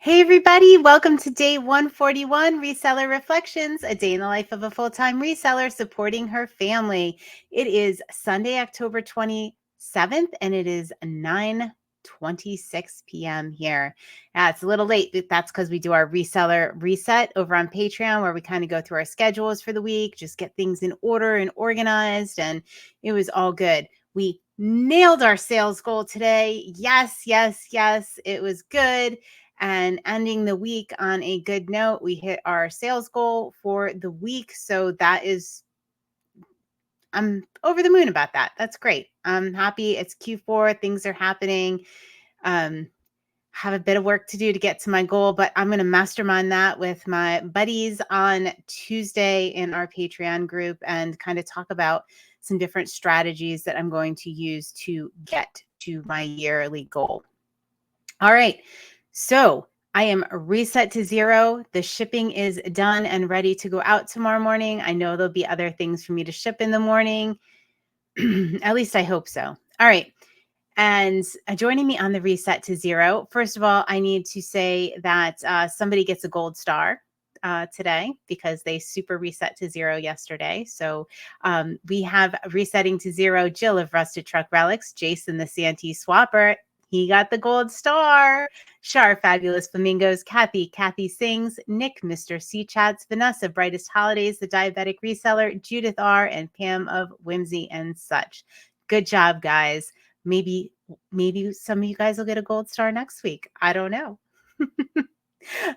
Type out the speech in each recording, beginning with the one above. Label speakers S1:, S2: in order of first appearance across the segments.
S1: Hey everybody, welcome to day 141, Reseller Reflections, a day in the life of a full-time reseller supporting her family. It is Sunday, October 27th, and it is 9:26 p.m. here. It's a little late, but that's because we do our reseller reset over on Patreon, where we kind of go through our schedules for the week, just get things in order and organized, and it was all good. We nailed our sales goal today. Yes, yes, yes, it was good. And ending the week on a good note, we hit our sales goal for the week. So I'm over the moon about that. That's great. I'm happy. It's Q4. Things are happening. Um, have a bit of work to do to get to my goal, but I'm going to mastermind that with my buddies on Tuesday in our Patreon group and kind of talk about some different strategies that I'm going to use to get to my yearly goal. All right. So I am reset to zero. The shipping is done and ready to go out tomorrow morning. I know there'll be other things for me to ship in the morning. At least I hope so. All right. And joining me on the reset to zero, first of all, I need to say that somebody gets a gold star today because they super reset to zero yesterday. So we have resetting to zero Jill of Rusted Truck Relics, Jason the Santee Swapper. He got the gold star. Char, Fabulous Flamingos, Kathy Singz, Nick, Mr. C Chats, Vanessa, Brightest Holidays, the Diabetic Reseller, Judith R, and Pam of Whimsy and Such. Good job, guys. Maybe some of you guys will get a gold star next week. I don't know.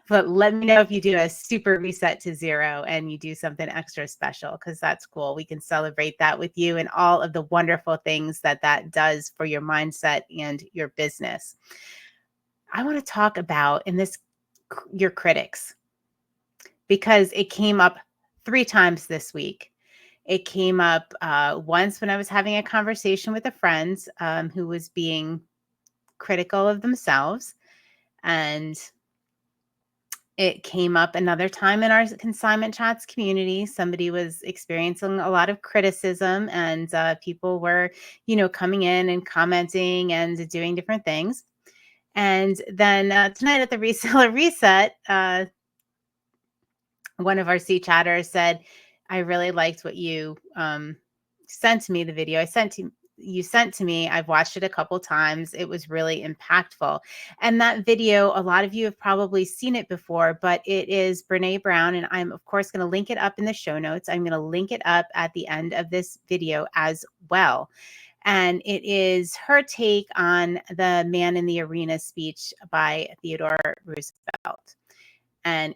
S1: But let me know if you do a super reset to zero and you do something extra special, because that's cool. We can celebrate that with you and all of the wonderful things that does for your mindset and your business. I want to talk about your critics, because it came up 3 times this week. It came up once when I was having a conversation with a friend who was being critical of themselves. And it came up another time in our Consignment Chats community. Somebody was experiencing a lot of criticism, and people were, coming in and commenting and doing different things. And then tonight at the Reseller Reset, one of our C chatters said, I really liked what you sent me, the video you sent to me. I've watched it a couple times. It was really impactful. And that video, a lot of you have probably seen it before, but it is Brene Brown. And I'm, of course, going to link it up in the show notes. I'm going to link it up at the end of this video as well. And it is her take on the Man in the Arena speech by Theodore Roosevelt. And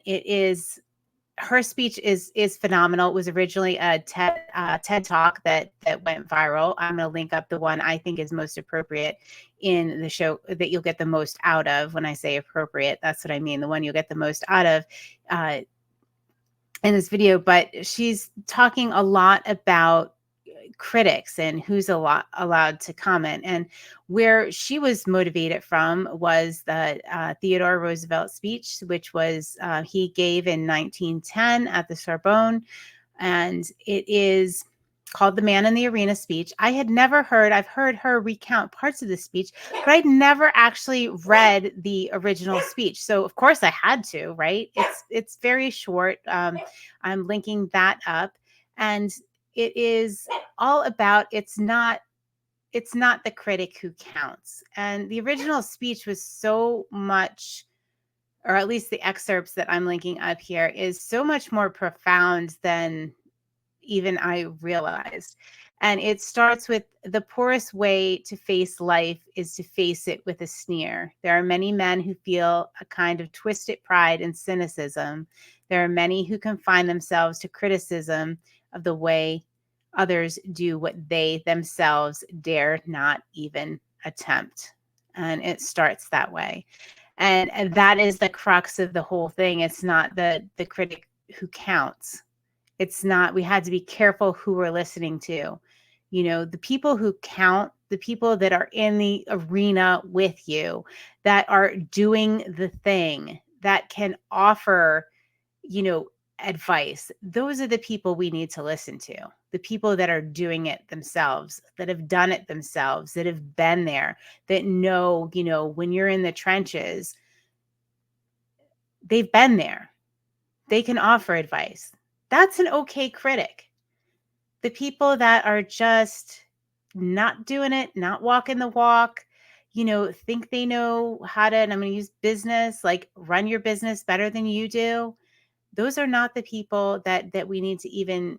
S1: her speech is phenomenal. It was originally a TED talk that went viral. I'm going to link up the one I think is most appropriate in the show, that you'll get the most out of. When I say appropriate, that's what I mean. The one you'll get the most out of in this video. But she's talking a lot about critics and who's allowed to comment. And where she was motivated from was the Theodore Roosevelt speech, which was he gave in 1910 at the Sorbonne. And it is called the Man in the Arena speech. I've heard her recount parts of the speech, but I'd never actually read the original speech. So of course I had to, right? It's very short. I'm linking that up. And it is all about, it's not the critic who counts. And the original speech was so much, or at least the excerpts that I'm linking up here, is so much more profound than even I realized. And it starts with, the poorest way to face life is to face it with a sneer. There are many men who feel a kind of twisted pride and cynicism. There are many who confine themselves to criticism of the way others do what they themselves dare not even attempt. And it starts that way. And that is the crux of the whole thing. It's not the critic who counts. It's not, we had to be careful who we're listening to. The people who count, the people that are in the arena with you, that are doing the thing, that can offer, advice. Those are the people we need to listen to. The people that are doing it themselves, that have done it themselves, that have been there, that know, when you're in the trenches, They've been there. They can offer advice. That's an okay critic. The people that are just not doing it, not walking the walk, think they know how to, and I'm going to use business, like run your business better than you do. Those are not the people that we need to even,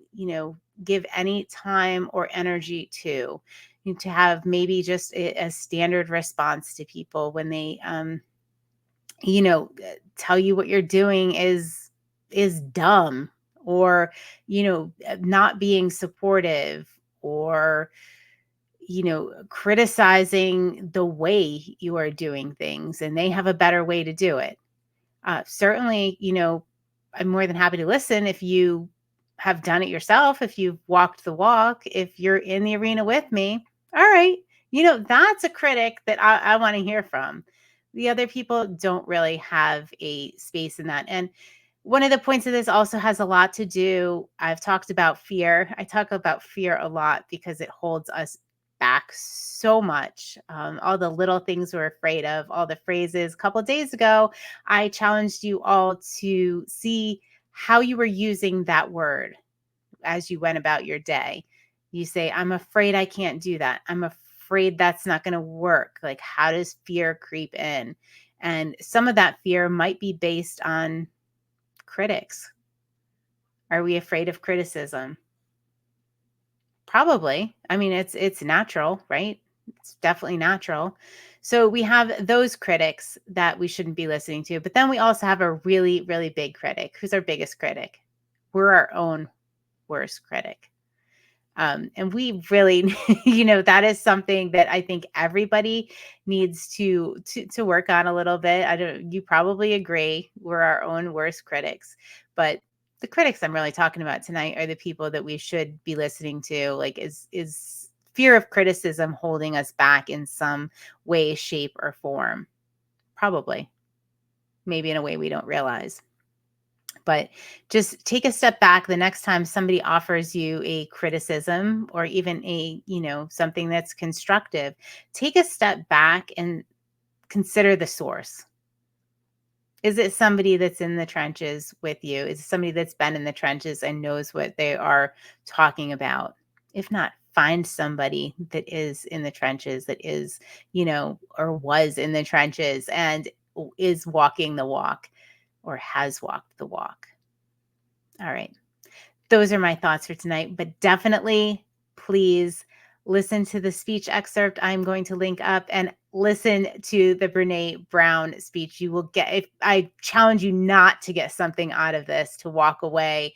S1: give any time or energy to. You need to have maybe just a standard response to people when they, tell you what you're doing is dumb, or not being supportive, or criticizing the way you are doing things, and they have a better way to do it. Certainly, I'm more than happy to listen if you have done it yourself, if you've walked the walk, if you're in the arena with me. All right. That's a critic that I want to hear from. The other people don't really have a space in that. And one of the points of this also has a lot to do. I've talked about fear. I talk about fear a lot because it holds us back so much. All the little things we're afraid of, all the phrases. A couple of days ago, I challenged you all to see how you were using that word as you went about your day. You say, I'm afraid I can't do that. I'm afraid that's not going to work. Like, how does fear creep in? And some of that fear might be based on critics. Are we afraid of criticism? Probably. I mean, it's natural, right? It's definitely natural. So we have those critics that we shouldn't be listening to, but then we also have a really, really big critic. Who's our biggest critic? We're our own worst critic. And we really, that is something that I think everybody needs to work on a little bit. You probably agree, we're our own worst critics, but the critics I'm really talking about tonight are the people that we should be listening to. Like, is fear of criticism holding us back in some way, shape, or form? Probably, maybe in a way we don't realize. But just take a step back the next time somebody offers you a criticism, or even something that's constructive. Take a step back and consider the source. Is it somebody that's in the trenches with you? Is it somebody that's been in the trenches and knows what they are talking about? If not, find somebody that is in the trenches, that is, or was in the trenches and is walking the walk, or has walked the walk. All right. Those are my thoughts for tonight, but definitely please listen to the speech excerpt I'm going to link up, and listen to the Brene Brown speech. You will if I challenge you not to get something out of this, to walk away,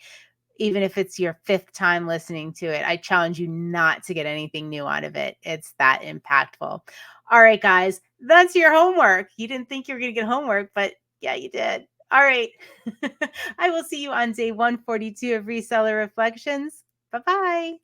S1: even if it's your fifth time listening to it. I challenge you not to get anything new out of it. It's that impactful. All right, guys, that's your homework. You didn't think you were going to get homework, but yeah, you did. All right. I will see you on day 142 of Reseller Reflections. Bye-bye.